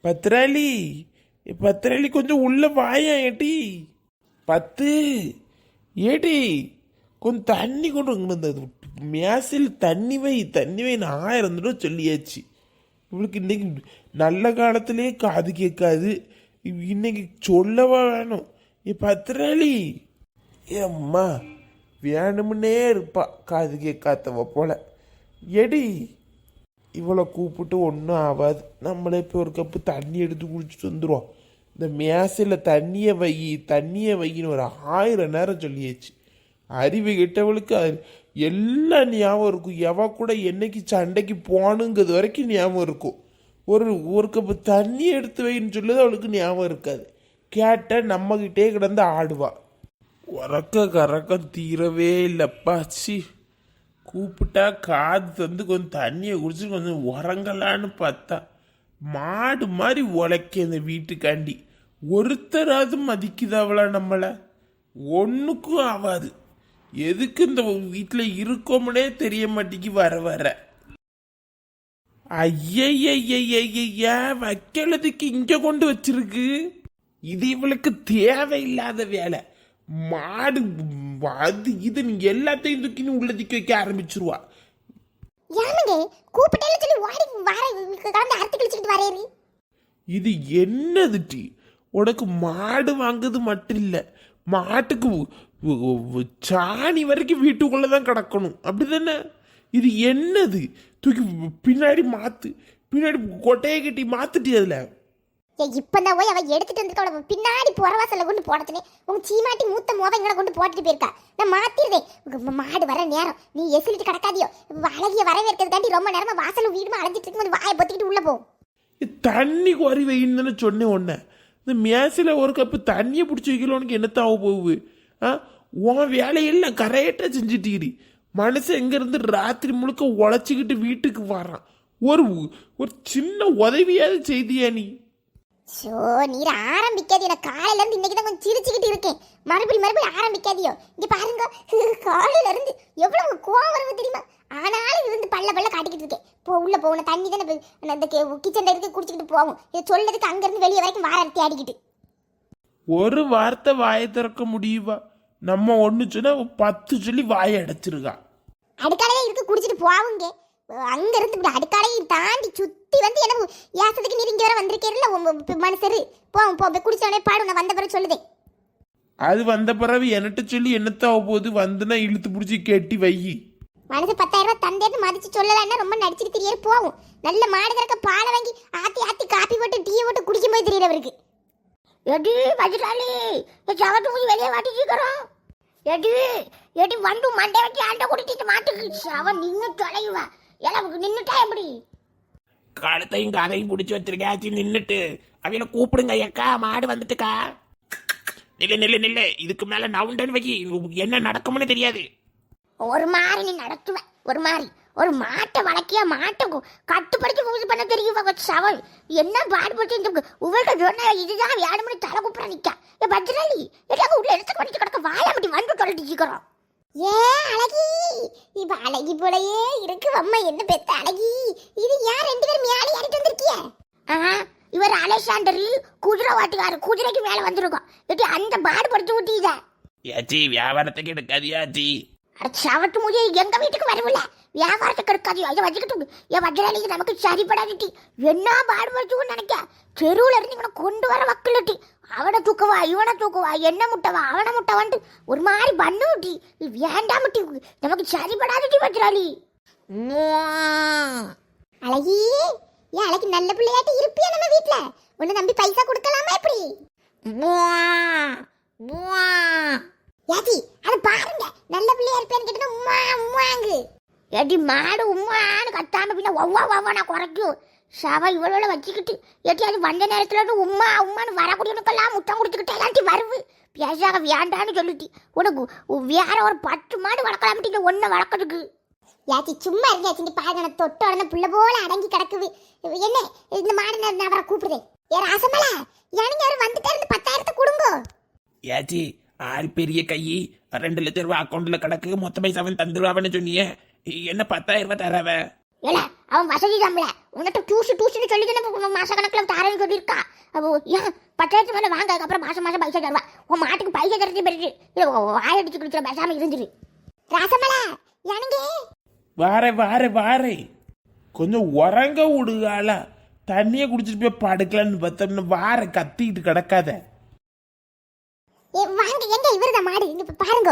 பத்திராளி, பத்திராளி கொஞ்சம் உள்ள வாயா ஏட்டி. பத்து ஏடி, கொஞ்சம் தண்ணி கொண்டு வந்தது. மேசையில் தண்ணி வை, தண்ணி வைன்னு 1000 தடவை சொல்லியாச்சு. இவளுக்கு இன்னைக்கு நல்ல காலத்திலே காது கேட்காது, இன்னைக்கு சொல்லவா வேணும்? பத்திராளி ஏம்மா வேணும்னே இருப்பா, காது கேட்காதவ போல. எடி இவளை கூப்பிட்டு ஒன்றும் ஆகாது. நம்மளே இப்போ ஒரு கப்பு தண்ணி எடுத்து குடிச்சிட்டு வந்துடுவோம். இந்த மேசையில் தண்ணியை வை, தண்ணியை வையின்னு ஒரு 1000 நேரம் சொல்லியாச்சு. அறிவு கிட்டவளுக்கு எல்லாம் ஞாபகம் இருக்கும். எவ கூட என்னைக்கு சண்டைக்கு போகணுங்கிறது வரைக்கும் ஞாபகம் இருக்கும். ஒரு கப்பு தண்ணி எடுத்து வைன்னு சொல்லுது அவளுக்கு ஞாபகம் இருக்காது. கேட்டால் நம்மகிட்டே கிடந்து ஆடுவா. உறக்க கறக்கம் தீரவே இல்லைப்பாச்சி. கூப்பிட்டா காது தந்து கொஞ்சம் தண்ணியை குடிச்சு கொஞ்சம் உறங்கலான்னு பார்த்தா மாடு மாதிரி உழைக்க இந்த வீட்டுக்காண்டி. ஒருத்தராது மதிக்குதாவளா நம்மளை? ஒன்றுக்கும் ஆகாது. எதுக்கு இந்த வீட்டில் இருக்கோம்னே தெரிய மாட்டேங்கி வர வர. ஐய வைக்கிறதுக்கு இங்கே கொண்டு வச்சிருக்கு. இது இவளுக்கு தேவையில்லாத வேலை. மாடு அது இது எல்லாத்தையும் தூக்கின்னு உள்ள திக்க வைக்க ஆரம்பிச்சிருவா. இது என்னது டி? உனக்கு மாடு வாங்குது மட்டும் இல்ல, மாட்டுக்கு சாணி வரைக்கும் வீட்டுக்குள்ளதான் கிடக்கணும், அப்படிதானே? இது என்னது? தூக்கி பின்னாடி மாத்து, பின்னாடி கொட்டையை கட்டி மாத்துட்டி. அதுல இப்பதான் போய் அவ எடுத்துட்டு வந்து பின்னாடி புறவாசல கொண்டு போடத்துனே உங்க சீமாட்டி மூத்த மோதங்களை கொண்டு போட்டுட்டு போயிருக்கா. நான் மாத்திருதேன். மாடு வர நேரம் நீ எசிலிட்டு கிடக்காதியோ. அழகிய வரவேற்கிறதுக்காண்டி ரொம்ப நேரமா வாசலும் வீடுமா அழைஞ்சிட்டு இருக்கும்போது வாயை பொத்திக்கிட்டு உள்ள போ. தண்ணி குறை வைன்னு சொன்னேன் ஒன்ன. இந்த மேசில ஒரு கப்பு தண்ணியை பிடிச்சி வைக்கலோனுக்கு என்னத்தாக போகுது? உன் வேலையெல்லாம் கரெக்டாக செஞ்சுட்டீரி. மனுஷன் எங்கேருந்து ராத்திரி முழுக்க உழைச்சிக்கிட்டு வீட்டுக்கு வரான். ஒரு சின்ன உதவியாவது செய்தியா நீ? ஸோ நீர் ஆரம்பிக்காது. எனக்கு காலையில இருந்து இன்னைக்கு தான் கொஞ்சம் சிரிச்சுக்கிட்டு இருக்கேன். மறுபடியும் ஆரம்பிக்காதியோ. இங்க பாருங்க, காலையில இருந்து எவ்வளவு கோவம் வருது தெரியுமா? ஆனாலும் இருந்து பல்ல காட்டிக்கிட்டு இருக்கேன். உள்ள போகணும், தண்ணி தானே அந்த கிச்சன்ல இருக்கு, குடிச்சுக்கிட்டு போவோம். இதை சொல்லதுக்கு அங்கிருந்து வெளியே வரைக்கும் வார தேடிக்கிட்டு. ஒரு வார்த்தை வாயை திறக்க முடியுவா? நம்ம ஒன்று சொன்னா 10 சொல்லி வாயை அடைச்சிருக்கா. அடுக்காலையே இருக்கு, குடிச்சிட்டு போவாங்க. அங்க இருந்து இப்படி அடுக்காலையை தாண்டி சுத்தி வந்து எனக்கு ஏசத்துக்கு நீர் இங்க வர வந்திருக்கேன்ல மனுஷரு. போவோம் குடிச்சவனே பாடு. நான் வந்த பிறகு சொல்லுதேன். அது வந்த பிறகு என்னட்ட சொல்லி என்னத்தாக போகுது? வந்துன்னா இழுத்து பிடிச்சி கெட்டி வை. மனசு 10,000 ரூபாய் தந்தேன்னு மதிச்சு சொல்லலன்னா ரொம்ப நடிச்சிட்டு தெரியல. போவோம். நல்ல மாடு கறக்க பாலை வாங்கி ஆத்தி காப்பி போட்டு டீ போட்டு குடிக்கும் போது தெரியல அவருக்கு. எடி வஜிராளி சவட்டு மூஞ்சி வெளியே வாட்டிக்கிறோம். எடி வந்து மண்டை வச்சு ஆண்ட குடிச்சிட்டு மாட்டுக்கு அவன் நின்று தொலைவா. எனக்கு நின்றுட்டா எப்படி? கழுத்தையும் காதையும் பிடிச்சி வச்சிருக்கேன். நின்றுட்டு அவையில கூப்பிடுங்க. ஏக்கா மாடு வந்துட்டுக்கா. நில்லு. இதுக்கு மேல நவுண்டன்னு வை, என்ன நடக்கும்னு தெரியாது. ஒரு மாதிரி நீ நடத்துவ. ஒரு மாட்டை வளர்க்கியா, மாட்டை கட்டுப்படுத்தி யூஸ் பண்ண தெரியும். சவல் என்ன பாடுபட்டு உங்கள்கிட்ட சொன்ன இதுதான் வேணும்னு தலை கூப்பிட நிற்கா. பத்ராளி எல்லாம் உள்ள எடுத்து பண்ணிட்டு கிடக்க வாழ அப்படி வந்து சொல்லிட்டு இருக்கிறோம். ஏ அழகி, இப்ப அழகி போலயே இருக்கு. அம்மா என்ன பெத்த அழகி. இது யார் 2 பேரும் மேலே ஏறிட்டு வந்திருக்கிய? இவர் அலெக்சாண்டர் குதிரை வாட்டுக்காரு. குதிரைக்கு மேல வந்திருக்கோம். அந்த பாடுபடுத்தி ஊட்டித ஏச்சி வியாபாரத்துக்கு எடுக்காதியாச்சி. சவட்டு முடிய எங்க வீட்டுக்கு வரவில்ல. வியாபாரத்துக்கு எடுக்காது. அதை வச்சுக்கிட்டு என் வஜ்ராலிக்கு நமக்கு சரிப்படாதுட்டி. என்ன பாடுபடுத்துவோன்னு நினைக்க. தெருவுல இருந்து இவனை கொண்டு வர வக்கலட்டி. அவனை தூக்குவா, இவனை தூக்குவா, என்ன முட்டவா, அவனை முட்டவான்ட்டு ஒரு மாதிரி பண்ணுட்டி. வேண்டாமட்டி, நமக்கு சரிப்படாதுட்டி வஜ்ராலி. அழகி, ஏன் அழகி நல்ல பிள்ளையாட்டி இருப்பியா நம்ம வீட்டுல? உன்னை நம்பி பைசா கொடுக்கலாமா எப்படி? ஏடி அது பாருங்க, நல்ல பிள்ளையா இருப்பேன்னு கேட்டா உம்மா உம்மாங்கு. ஏடி மாடு உம்மான்னு கத்தாம பின்ன ஒவ்வா நான் குறைக்கும். சவ இவ்வளோ வச்சுக்கிட்டு ஏட்டி அது வந்த நேரத்துல உம்மா உம்மான்னு வரக்கூடியவனுக்கெல்லாம் முத்தம் கொடுத்துக்கிட்டு எல்லாத்தையும் வருவு. பேசாக வேண்டான்னு சொல்லிட்டு உனக்கு வேற ஒரு 10 மாடு வளர்க்கலாமட்டி ஒன்றை வளர்க்கறதுக்கு. ஏச்சி சும்மா இருக்காச்சு பாருங்க, தொட்ட உடனே புள்ள போல அடங்கி கிடக்குது. என்ன இந்த மாடு நான் அவரை கூப்பிடுறேன். ஏ ராசமல எனக்கு யாரும் வந்துட்டே இருந்து 10,000 கொடுங்க. ஏச்சி ஆள் பெரிய கை 2 லட்சம் ரூபாய் அக்கௌண்ட்ல கிடக்கு, மொத்த பைசாவன் தந்துருவான்னு சொன்னியே, என்ன 10,000 ரூபாய் தரவ? ஏல அவன் வசதி தான்ல உன்கிட்ட டூஸ்ன்னு சொல்லி தானே மாச கணக்கில் தாரேன்னு சொல்லியிருக்கா. அப்போ ஏன் 10,000 மேலே வாங்க, அதுக்கப்புறம் மாசம் பைசா தருவா. உன் மாட்டுக்கு பைசா தரது பெருசு. இல்லை வாயடிச்சு குடிக்கிற பேசாம இருந்துரு. ராசமலா எனக்கு வாரே கொஞ்சம் உறங்க விடுகால. தண்ணியை குடிச்சிட்டு போய் படுக்கலான்னு பார்த்தோம்னா வார கத்திக்கிட்டு கிடக்காத. வாங்க எங்க இவருதான் மாடு இங்க பாருங்க.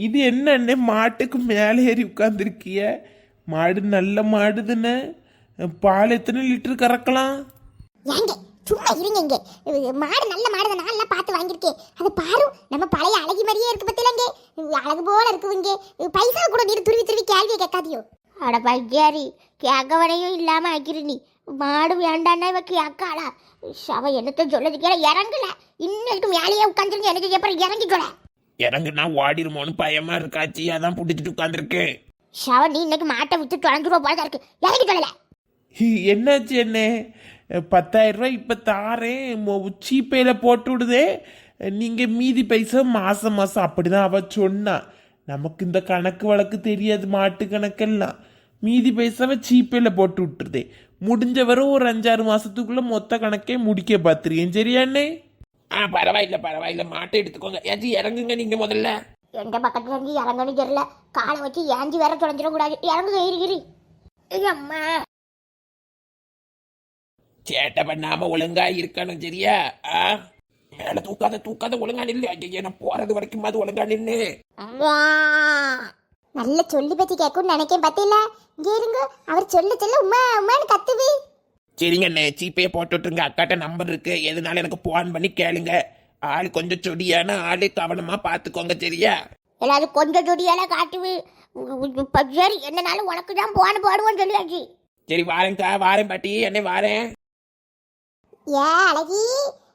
இது என்னன்னே மாட்டுக்கு மேலே ஏறி உட்காந்துருக்கிய? மாடு நல்ல மாடுதுன்னு பால் எத்தனை லிட்டர் கறக்கலாம்? ஏங்க சும்மா இருங்க. இங்க மாடு நல்ல மாடு தான், நல்லா பார்த்து வாங்கியிருக்கேன். அது பாரு நம்ம பழைய அழகி மாதிரியே இருக்கு பத்திலங்க, அழகு போல இருக்குதுங்க. பைசா கூட நீ துருவி கேள்வியை கேட்காதியோ. அட பைத்தியாரி, கேட்கவனையும் இல்லாம ஆக்கிரு நீ. மாடு வேண்டான்னா இவ கேட்காளா? அவ என்னத்த சொல்லதுக்கே இறங்கல. இன்னைக்கு மேலேயே உட்காந்துருங்க. எனக்கு அப்புறம் இறங்கி சொல்ல. இறங்குனா ஓடிடுமோன்னு பயமா இருக்காச்சு, அதான் பிடிச்சிட்டு உட்காந்துருக்கு. ஷவ நீ இன்னைக்கு மாட்டை விட்டு 12 ரூபா போல இருக்கு. இறங்கி சொல்லல. என்னாச்சு என்ன? 10,000 ரூபாய் இப்ப தாரேன், சீப்பையில போட்டு விடுதே. நீங்க மீதி பைசா மாசம் அப்படிதான் அவ சொன்னா. நமக்கு இந்த கணக்கு வழக்கு தெரியாது, மாட்டு கணக்கெல்லாம். மீதி பைசாவை சீப்பையில போட்டு விட்டுருதே. முடிஞ்ச வரை ஒரு 5-6 மாசத்துக்குள்ள மொத்த கணக்கே முடிக்க பாத்துருக்கேன். சரியாண்ணே? பரவாயில்ல மாட்டை எடுத்துக்கோங்க. ஏஞ்சி இறங்குங்க நீங்க முதல்ல. எந்த பக்கத்துல இருந்து இறங்கன்னு தெரியல. காலை வச்சு ஏஞ்சி வேற தொலைஞ்சிடக்கூடாது. இறங்குங்க இரு. அம்மா சேட்டை பண்ணாம ஒழுங்கா இருக்கணும். சரியா? மேல தூக்காத ஒழுங்கா நில்லு. நான் போறது வரைக்கும் அது ஒழுங்கா நின்னு. நல்ல சொல்லி பத்தி கேட்கும்னு நினைக்கேன். பத்தியில இங்க இருங்க. அவர் சொல்ல உமான்னு கத்துவி. சரிங்க அண்ணே, சீப்பையே போட்டு விட்டுருங்க. அக்காட்ட நம்பர் இருக்கு, எதுனாலும் எனக்கு போன் பண்ணி கேளுங்க. ஆளு கொஞ்சம் சொடியான ஆளு, கவனமா பாத்துக்கோங்க. சரியா? எல்லாரும் கொஞ்சம் சொடியால காட்டுவி. சரி என்னனாலும் உனக்கு தான் போடுவோன்னு சொல்லியாச்சு. சரி வாரேன் பாட்டி, என்ன வாரேன். ஏ அழகி,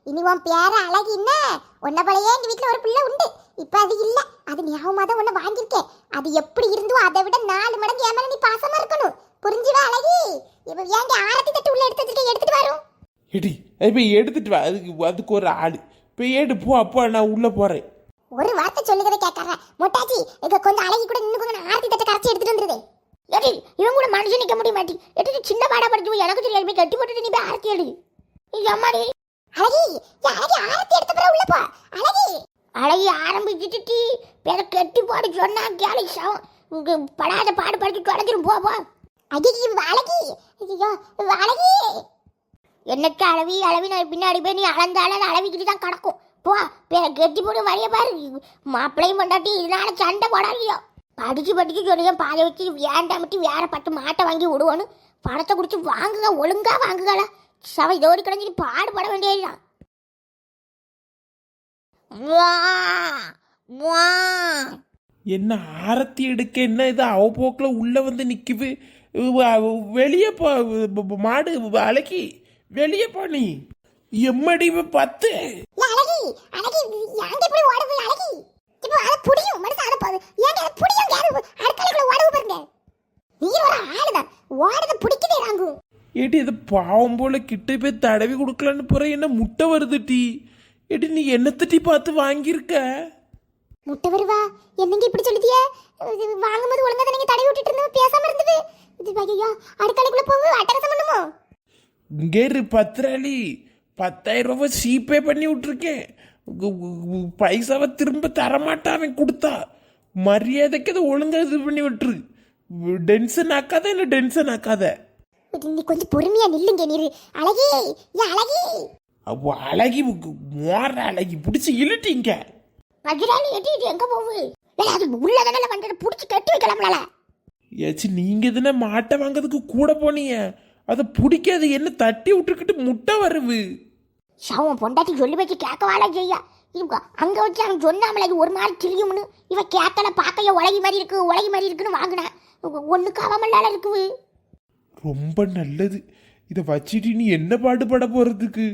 இனி உன் பேர அழகி என்ன? உன்ன போலயே எங்க வீட்டுல ஒரு பிள்ளை உண்டு. இப்ப அது இல்ல. அது ஞாபகமா தான் உன்ன வாங்கியிருக்கேன். அது எப்படி இருந்தோ அதை விட 4 மடங்கு என் மேல நீ பாசமா இருக்கணும். புரிஞ்சுவா அழகி? இப்ப ஏங்க ஆரத்தி தட்டு உள்ள எடுத்துட்டு வரும். எடி இப்ப எடுத்துட்டு வா. அதுக்கு ஒரு ஆளு. இப்ப ஏடு போ. அப்போ நான் உள்ள போறேன். ஒரு வார்த்தை சொல்லுகிறத கேட்கற மொட்டாச்சி. இங்க கொஞ்சம் அழகி கூட நின்னு கொஞ்சம் ஆரத்தி தட்டை கரைச்சி எடுத்துட்டு வந்துருதே. ஏடி இவன் கூட மனுஷன் நிக்க முடிய மாட்டி. எட்டு சின்ன பாடா படிச்சு எனக்கு தெரியாது. போய் கட்டி போட்டுட்டு நீ போய் ஆரத்தி எடு. அம்மாடி அழகி ஆரத்தி எடுத்த பிறகு உள்ள போ. அழகி ஆரம்பிச்சுட்டு பேர கட்டி போட்டு சொன்னா கேளு. படாத பாடு படிச்சு தொலைஞ்சிரும். போ அழகி என்னக்கு அளவி நான் பின்னாடி போய் நீ அளந்தால அளவிக்கிட்டு தான் கிடக்கும். போ பேர கெட்டி போட்டு வரைய பாரு. மாப்பிள்ளையும் கொண்டாட்டி இதனால சண்டை போடாதியோ. படிச்சு சொல்லிய பாதை வச்சு வேண்டாமட்டி வேற 10 மாட்டை வாங்கி விடுவோன்னு பணத்தை குடிச்சு வாங்குங்க. ஒழுங்கா வாங்குகளா? சவை இதோடி கிடஞ்சிட்டு பாடுபட வேண்டியதுதான். என்ன ஆரத்தி எடுக்க? என்ன இது அவ போக்குல உள்ள வந்து நிக்குது? வெளியே போ மாடு. அழகி வெளியே போ. நீ எம்மடி 10 ஏடி இது பாவம் போல கிட்ட போய் தடவி கொடுக்கலான்னு போற. என்ன முட்டை வருது டீ? ஏடி நீ என்னத்த பார்த்து வாங்கியிருக்க? முட்டை வருவா? என்னங்க இப்படி சொல்லிட்டியே? வாங்கும்போது ஒழுங்கா நீங்க தடவி விட்டுட்டு இருந்தோம், பேசாம இருந்தது. இது ஐயோ அடுக்கலைக்குள்ள போவு அட்டகசம் பண்ணுமோ? இங்கே 10 10,000 ரூபாய் சீப்பே பண்ணி விட்டுருக்கேன். பைசாவை திரும்ப தரமாட்டான் கொடுத்தா. மரியாதைக்கு அதை ஒழுங்கா இது பண்ணி விட்டுரு. டென்ஷன் ஆக்காத. இல்லை டென்ஷன் ஆக்காத. நீ கொஞ்சம் பொறுமையா நில்லுங்க. நீரு அழகி அழகி அப்போ அழகி மோற அழகி பிடிச்சி இழுட்டீங்க. மஜுராலி எட்டிட்டு எங்க போவு? அது உள்ளதனால வந்து பிடிச்சி கட்டி வைக்கலாம்ல. ஏச்சி நீங்க எதுனா மாட்டை வாங்கிறதுக்கு கூட போனீங்க, அதை பிடிக்காது. என்ன தட்டி விட்டுக்கிட்டு முட்டை வருவு. சவன் பொண்டாட்டி சொல்லி வச்சு கேட்க வாழ செய்யா. அங்க வச்சு அவன் சொன்னாமல இது ஒரு மாதிரி திரியும்னு. இவ கேட்கல. பார்க்கைய உலகி மாதிரி இருக்குன்னு வாங்கினேன். ஒண்ணுக்கு அவமல்லால இருக்குது. ரொம்ப நல்லது. இதை வச்சுட்டு நீ என்ன பாடுபட போறதுக்கு?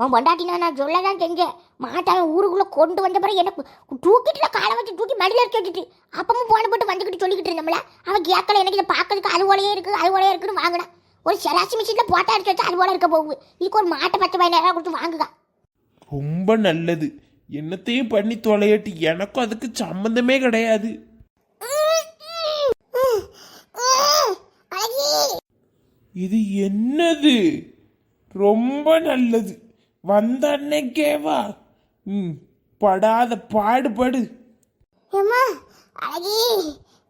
உன் பொண்டாட்டினா நான் சொல்லதான் செஞ்சேன். மாட்டான் ஊருக்குள்ள கொண்டு வந்த பிறகு எனக்கு தூக்கிட்டு காலை வச்சு தூக்கி மடியில் எடுத்து வச்சுட்டு அப்பமும் போன போட்டு வந்துக்கிட்டு சொல்லிக்கிட்டு இருந்தோம்ல. அவன் கேட்கல. எனக்கு இதை பார்க்கறதுக்கு அது போலயே இருக்குன்னு வாங்கினேன். ஒரு செராசி மிஷினில் போட்டா எடுத்து வச்சா அது போல இருக்க போகுது. இதுக்கு ஒரு மாட்டை 10,000 கொடுத்து வாங்குக. ரொம்ப நல்லது. என்னத்தையும் பண்ணி தொலையட்டி. எனக்கும் அதுக்கு சம்பந்தமே கிடையாது. இது என்னது? ரொம்ப நல்லது. வந்த அன்னைக்கே வா. படாத பாடுபடு. அம்மா அழகி,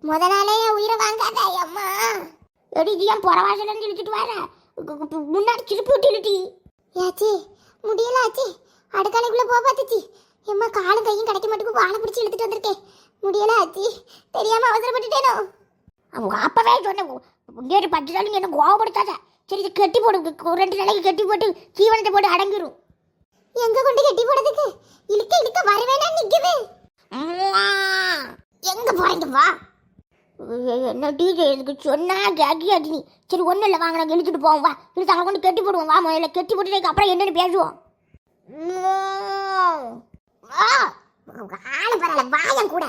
முத நாளே என் உயிரை வாங்காத அம்மா. எடி ஏன் புறவாசல இழுத்துட்டு வர? முன்னாடி திருப்பி விட்டு ஏச்சி முடியல ஆச்சி. அடுக்கலைக்குள்ள போக பார்த்துச்சு. எம்மா காலும் கையும் கிடைக்க மாட்டேங்குது. வாழை பிடிச்சி இழுத்துட்டு வந்திருக்கேன். முடியல ஆச்சி. தெரியாம அவசரப்பட்டுட்டேனோ. அவங்க அப்பவே சொன்னேன், 10 நாள் என்ன கோவப்படுத்தாத. சரி இதை கட்டி போடு, 2 நாளைக்கு கட்டி போட்டு தீவனத்தை போட்டு அடங்கிரும். எங்க கொண்டு கட்டி போடுறதுக்கு? இழுக்க இழுக்க வருவேனா நிக்குது. எங்க போறீங்க வா. என்ன டீச்சர் இதுக்கு சொன்னா கேக்கியா நீ? சரி ஒன்றும் இல்லை, வாங்க நாங்கள் இழுத்துட்டு போவோம். வா இழுத்து அங்கே கொண்டு கட்டி போடுவோம். வா முதல்ல கட்டி போட்டுட்டு அப்புறம் என்னன்னு பேசுவோம். ஆளு பரவாயில்ல, வாயம் கூட.